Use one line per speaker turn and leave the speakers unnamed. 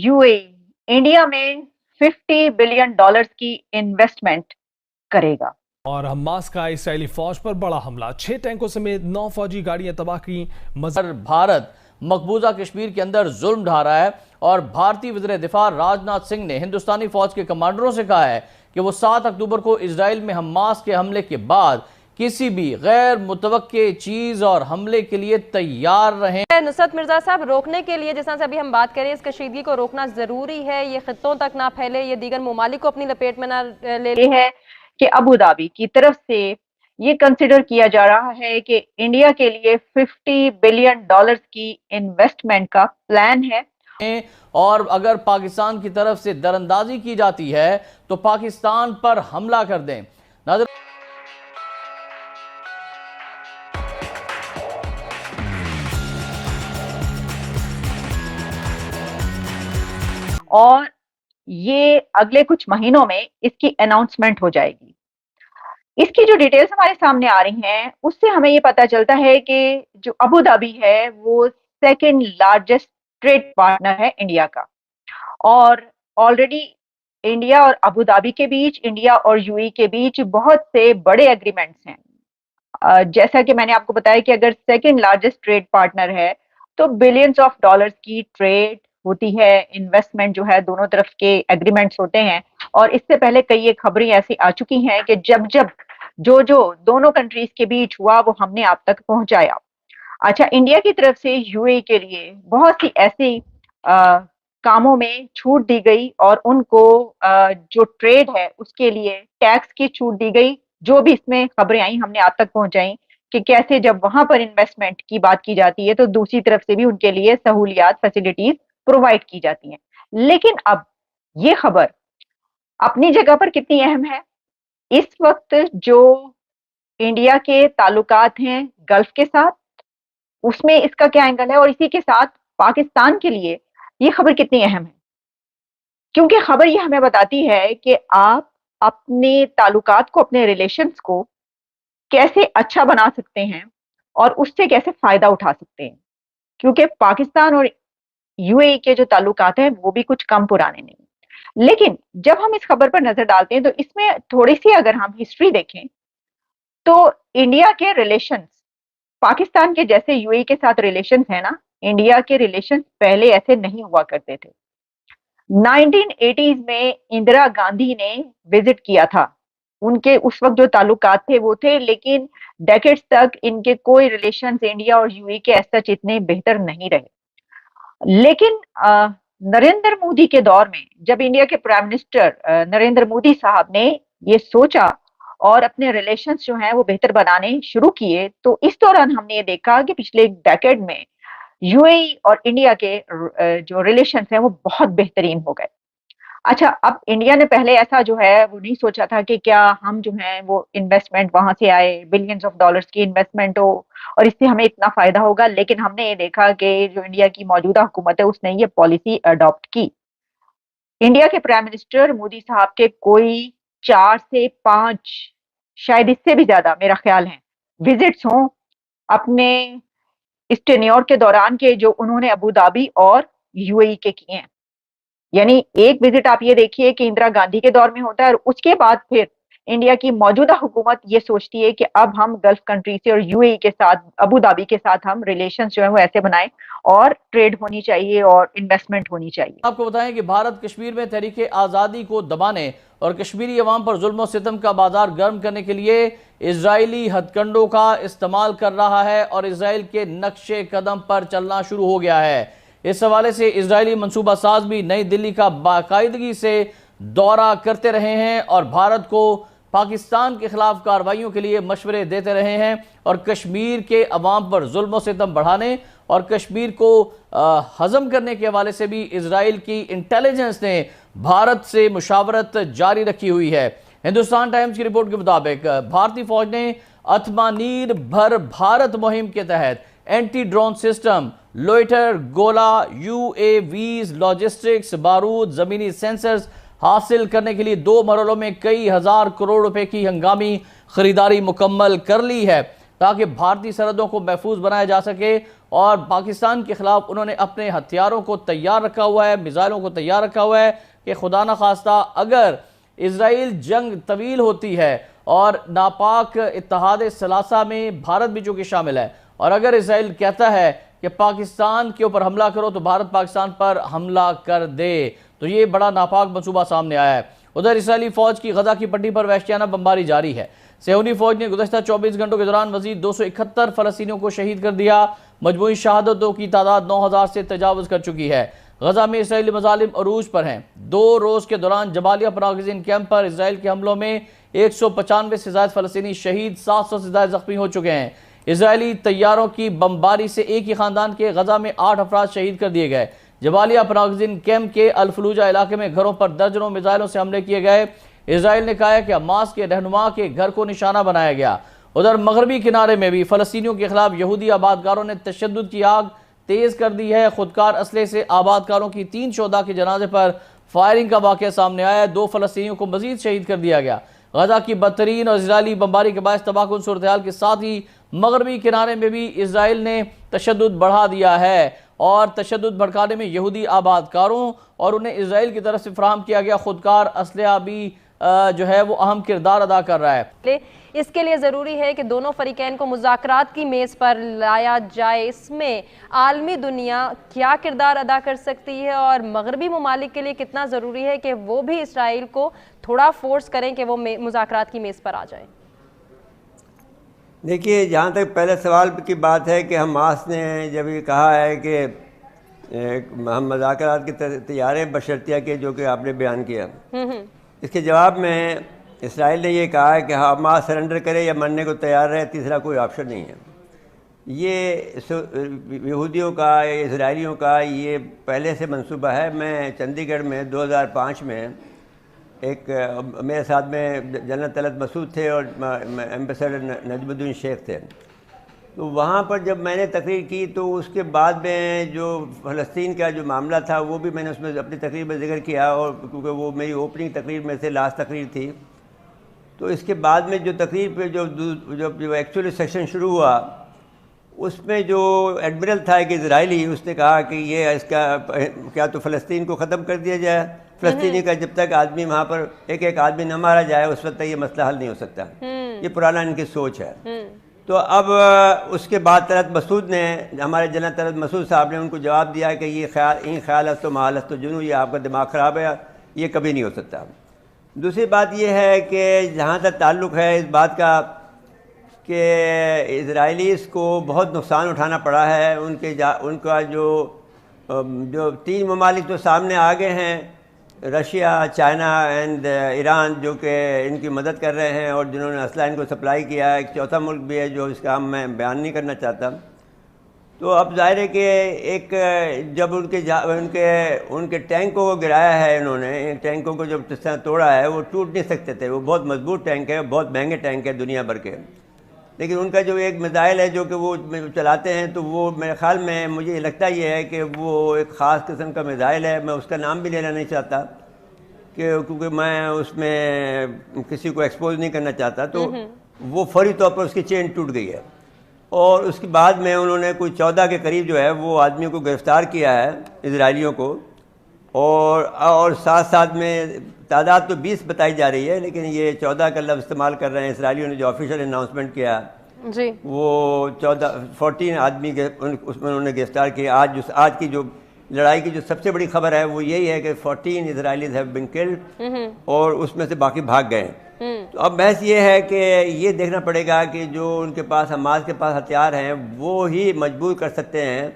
UAE India में $50 billion की investment करेगा।
और हमास का इसराइली फौज पर बड़ा हमला, 6 टैंकों समेत 9 फौजी गाड़ियां तबाह की।
भारत मकबूजा कश्मीर के अंदर जुल्म ढा रहा है और भारतीय वज़ीर दिफा राजनाथ सिंह ने हिंदुस्तानी फौज के कमांडरों से कहा है कि वो 7 अक्टूबर को इजराइल में हमास के हमले के बाद किसी भी गैर मुतवक्के चीज और हमले के लिए तैयार रहें।
नुसरत मिर्जा साहब, रोकने के लिए, जैसा से अभी हम बात करें, इस कशीदगी को रोकना जरूरी है, ये खित्तों तक ना फैले, ये दीगर ममालिक को अपनी लपेट में ना ले।
ये है कि अबू धाबी की तरफ से ये कंसिडर किया जा रहा है कि इंडिया के लिए $50 बिलियन की इन्वेस्टमेंट का प्लान है।
और अगर पाकिस्तान की तरफ से दरअंदाजी की जाती है तो पाकिस्तान पर हमला कर दें।
और ये अगले कुछ महीनों में इसकी अनाउंसमेंट हो जाएगी। इसकी जो डिटेल्स हमारे सामने आ रही हैं, उससे हमें ये पता चलता है कि जो अबू धाबी है वो सेकंड लार्जेस्ट ट्रेड पार्टनर है इंडिया का, और ऑलरेडी इंडिया और अबू धाबी के बीच, इंडिया और यूएई के बीच बहुत से बड़े एग्रीमेंट्स हैं। जैसा कि मैंने आपको बताया कि अगर सेकंड लार्जेस्ट ट्रेड पार्टनर है तो बिलियंस ऑफ डॉलर्स की ट्रेड होती है, इन्वेस्टमेंट जो है दोनों तरफ के एग्रीमेंट्स होते हैं। और इससे पहले कई एक खबरें ऐसी आ चुकी हैं कि जब जब जो दोनों कंट्रीज के बीच हुआ वो हमने आप तक पहुंचाया। अच्छा, इंडिया की तरफ से यूएई के लिए बहुत सी ऐसी कामों में छूट दी गई और उनको जो ट्रेड है उसके लिए टैक्स की छूट दी गई। जो भी इसमें खबरें आई हमने आप तक पहुंचाई कि कैसे जब वहां पर इन्वेस्टमेंट की बात की जाती है तो दूसरी तरफ से भी उनके लिए सहूलियात, फैसिलिटीज प्रोवाइड की जाती हैं। लेकिन अब ये खबर अपनी जगह पर कितनी अहम है, इस वक्त जो इंडिया के ताल्लुकात हैं गल्फ के साथ, उसमें इसका क्या एंगल है, और इसी के साथ पाकिस्तान के लिए ये खबर कितनी अहम है। क्योंकि खबर ये हमें बताती है कि आप अपने ताल्लुकात को, अपने रिलेशंस को कैसे अच्छा बना सकते हैं और उससे कैसे फायदा उठा सकते हैं। क्योंकि पाकिस्तान और यूएई के जो ताल्लुकात हैं वो भी कुछ कम पुराने नहीं। लेकिन जब हम इस खबर पर नजर डालते हैं तो इसमें थोड़ी सी अगर हम हिस्ट्री देखें तो इंडिया के रिलेशंस, पाकिस्तान के जैसे यूएई के साथ रिलेशंस है ना, इंडिया के रिलेशंस पहले ऐसे नहीं हुआ करते थे। 1980s में इंदिरा गांधी ने विजिट किया था, उनके उस वक्त जो ताल्लुकात थे वो थे, लेकिन डेकेड्स तक इनके कोई रिलेशंस इंडिया और यूएई के ऐसा इतने बेहतर नहीं रहे। लेकिन नरेंद्र मोदी के दौर में, जब इंडिया के प्राइम मिनिस्टर नरेंद्र मोदी साहब ने ये सोचा और अपने रिलेशंस जो हैं वो बेहतर बनाने शुरू किए, तो इस दौरान हमने ये देखा कि पिछले एक डेकेड में यूएई और इंडिया के जो रिलेशंस हैं वो बहुत बेहतरीन हो गए। अच्छा, अब इंडिया ने पहले ऐसा जो है वो नहीं सोचा था कि क्या हम जो है वो इन्वेस्टमेंट वहां से आए, बिलियंस ऑफ डॉलर्स की इन्वेस्टमेंट हो और इससे हमें इतना फायदा होगा। लेकिन हमने ये देखा कि जो इंडिया की मौजूदा हुकूमत है उसने ये पॉलिसी अडॉप्ट की। इंडिया के प्राइम मिनिस्टर मोदी साहब के कोई 4 से 5, शायद इससे भी ज्यादा मेरा ख्याल है, विजिट्स हों अपने इस टेन्योर के दौरान के जो उन्होंने अबू धाबी और यूएई के किए हैं। यानी एक विजिट आप ये देखिए कि इंदिरा गांधी के दौर में होता है और उसके बाद फिर इंडिया की मौजूदा हुकूमत ये सोचती है कि अब हम गल्फ कंट्री से और यूएई के साथ, अबू धाबी के साथ हम रिलेशंस जो है वो ऐसे बनाएं और ट्रेड होनी चाहिए और इन्वेस्टमेंट होनी चाहिए।
आपको बताएं कि भारत कश्मीर में तहरीक आज़ादी को दबाने और कश्मीरी अवाम पर जुल्म और सितम का बाजार गर्म करने के लिए इजरायली हथकंडों का इस्तेमाल कर रहा है और इसराइल के नक्शे कदम पर चलना शुरू हो गया है। इस हवाले से इजरायली मंसूबा साज भी नई दिल्ली का बाकायदगी से दौरा करते रहे हैं और भारत को पाकिस्तान के खिलाफ कार्रवाइयों के लिए मशवरे देते रहे हैं और कश्मीर के अवाम पर जुल्म और सितम बढ़ाने और कश्मीर को हजम करने के हवाले से भी इजराइल की इंटेलिजेंस ने भारत से मुशावरत जारी रखी हुई है। हिंदुस्तान टाइम्स की रिपोर्ट के मुताबिक भारतीय फौज ने अतमानीर भर भारत मुहिम के तहत एंटी ड्रोन सिस्टम, लोइटर, गोला, यूएवीज, लॉजिस्टिक्स, बारूद, जमीनी सेंसर्स हासिल करने के लिए 2 मरहलों में कई हजार करोड़ रुपए की हंगामी खरीदारी मुकम्मल कर ली है ताकि भारतीय सरहदों को महफूज बनाया जा सके اور پاکستان کے خلاف انہوں نے اپنے ہتھیاروں کو تیار رکھا ہوا ہے، میزائلوں کو تیار رکھا ہوا ہے کہ خدا نخواستہ اگر اسرائیل جنگ طویل ہوتی ہے اور ناپاک اتحاد ثلاثہ میں بھارت بھی چونکہ شامل ہے، اور اگر اسرائیل کہتا ہے کہ پاکستان کے اوپر حملہ کرو تو بھارت پاکستان پر حملہ کر دے، تو یہ بڑا ناپاک منصوبہ سامنے آیا ہے۔ ادھر اسرائیلی فوج کی غزہ کی پٹی پر وحشیانہ بمباری جاری ہے۔ صہیونی فوج نے گزشتہ 24 گھنٹوں کے دوران مزید 271 فلسطینیوں کو شہید کر دیا۔ مجموعی شہادتوں کی تعداد 9000 سے تجاوز کر چکی ہے۔ غزہ میں اسرائیلی مظالم عروج پر ہیں۔ 2 روز کے دوران جبالیہ پناہ گزین کیمپ پر اسرائیل کے حملوں میں 195 سے زائد فلسطینی شہید، 700 سے زائد زخمی ہو چکے ہیں۔ اسرائیلی طیاروں کی بمباری سے ایک ہی خاندان کے غزہ میں 8 افراد شہید کر دیے گئے۔ جبالیہ پناہ گزین کیمپ کے الفلوجہ علاقے میں گھروں پر درجنوں میزائلوں سے حملے کیے گئے۔ اسرائیل نے کہا ہے کہ حماس کے رہنما کے گھر کو نشانہ بنایا گیا۔ ادھر مغربی کنارے میں بھی فلسطینیوں کے خلاف یہودی آبادکاروں نے تشدد کی آگ تیز کر دی ہے۔ خودکار اسلحے سے آبادکاروں کی 3 شہداء کے جنازے پر فائرنگ کا واقعہ سامنے آیا ہے۔ 2 فلسطینیوں کو مزید شہید کر دیا گیا۔ غزہ کی بدترین اور اسرائیلی بمباری کے باعث تباہ کن صورتحال کے ساتھ ہی مغربی کنارے میں بھی اسرائیل نے تشدد بڑھا دیا ہے، اور تشدد بھڑکانے میں یہودی آبادکاروں اور انہیں اسرائیل کی طرف سے فراہم کیا گیا خودکار اسلحہ بھی جو ہے وہ اہم کردار ادا کر رہا ہے۔
اس کے لیے ضروری ہے کہ دونوں فریقین کو مذاکرات کی میز پر لایا جائے۔ اس میں عالمی دنیا کیا کردار ادا کر سکتی ہے اور مغربی ممالک کے لیے کتنا ضروری ہے کہ وہ بھی اسرائیل کو تھوڑا فورس کریں کہ وہ مذاکرات کی میز پر آ جائیں؟
دیکھیے، جہاں تک پہلے سوال کی بات ہے کہ حماس نے جب یہ کہا ہے کہ ہم مذاکرات کی تیار ہیں بشرطیہ کے جو کہ آپ نے بیان کیا، اس کے جواب میں اسرائیل نے یہ کہا ہے کہ حماس سرنڈر کرے یا مرنے کو تیار رہے، تیسرا کوئی آپشن نہیں ہے۔ یہ یہودیوں کا یا اسرائیلیوں کا یہ پہلے سے منصوبہ ہے۔ میں چندی گڑھ میں 2005 میں ایک میرے ساتھ میں جنرل طلعت مسعود تھے اور ایمبیسڈر نجم الدین شیخ تھے، تو وہاں پر جب میں نے تقریر کی تو اس کے بعد میں جو فلسطین کا جو معاملہ تھا وہ بھی میں نے اس میں اپنی تقریر میں ذکر کیا، اور کیونکہ وہ میری اوپننگ تقریر میں سے لاسٹ تقریر تھی، تو اس کے بعد میں جو تقریر پہ جو ایکچولی سیشن شروع ہوا اس میں جو ایڈمرل تھا ایک اسرائیلی، اس نے کہا کہ یہ اس کا کیا تو فلسطین کو ختم کر دیا جائے، فلسطینی کا جب تک آدمی وہاں پر ایک آدمی نہ مارا جائے اس وقت تک یہ مسئلہ حل نہیں ہو سکتا۔ یہ پرانا ان کی سوچ ہے۔ تو اب اس کے بعد طلعت مسعود نے، ہمارے جنرل طلعت مسعود صاحب نے ان کو جواب دیا کہ یہ خیال است و محال است و جنو، یہ آپ کا دماغ خراب ہے، یہ کبھی نہیں ہو سکتا۔ دوسری بات یہ ہے کہ جہاں تک تعلق ہے اس بات کا کہ اسرائیلیز کو بہت نقصان اٹھانا پڑا ہے، ان کا جو 3 ممالک تو سامنے آگے ہیں، رشیا، چائنا اینڈ ایران، جو کہ ان کی مدد کر رہے ہیں اور جنہوں نے اسلحہ ان کو سپلائی کیا ہے۔ ایک چوتھا ملک بھی ہے جو اس کا میں بیان نہیں کرنا چاہتا۔ تو اب ظاہر ہے کہ ایک جب ان کے ٹینکوں کو گرایا ہے انہوں نے، ٹینکوں کو جب جس طرح توڑا ہے وہ ٹوٹ نہیں سکتے تھے، وہ بہت مضبوط ٹینک ہے، بہت مہنگے ٹینک ہے دنیا بھر کے، لیکن ان کا جو ایک میزائل ہے جو کہ وہ چلاتے ہیں تو وہ میرے خیال میں مجھے لگتا یہ ہے کہ وہ ایک خاص قسم کا میزائل ہے۔ میں اس کا نام بھی لینا نہیں چاہتا کیونکہ میں اس میں کسی کو ایکسپوز نہیں کرنا چاہتا، تو وہ فوری طور پر اس کی چین ٹوٹ گئی ہے، اور اس کے بعد میں انہوں نے کوئی 14 کے قریب جو ہے وہ آدمیوں کو گرفتار کیا ہے، اسرائیلیوں کو، اور ساتھ ساتھ میں تعداد تو 20 بتائی جا رہی ہے، لیکن یہ 14 کا لفظ استعمال کر رہے ہیں اسرائیلیوں نے جو آفیشیل اناؤنسمنٹ کیا
جی، وہ
14 آدمی اس میں انہوں نے گرفتار کیا۔ آج کی جو لڑائی کی جو سب سے بڑی خبر ہے وہ یہی ہے کہ 14 اسرائیلیز ہیو بین کلڈ، اور اس میں سے باقی بھاگ گئے ہیں۔ تو اب بحث یہ ہے کہ یہ دیکھنا پڑے گا کہ جو ان کے پاس، حماس کے پاس ہتھیار ہیں وہ ہی مجبور کر سکتے ہیں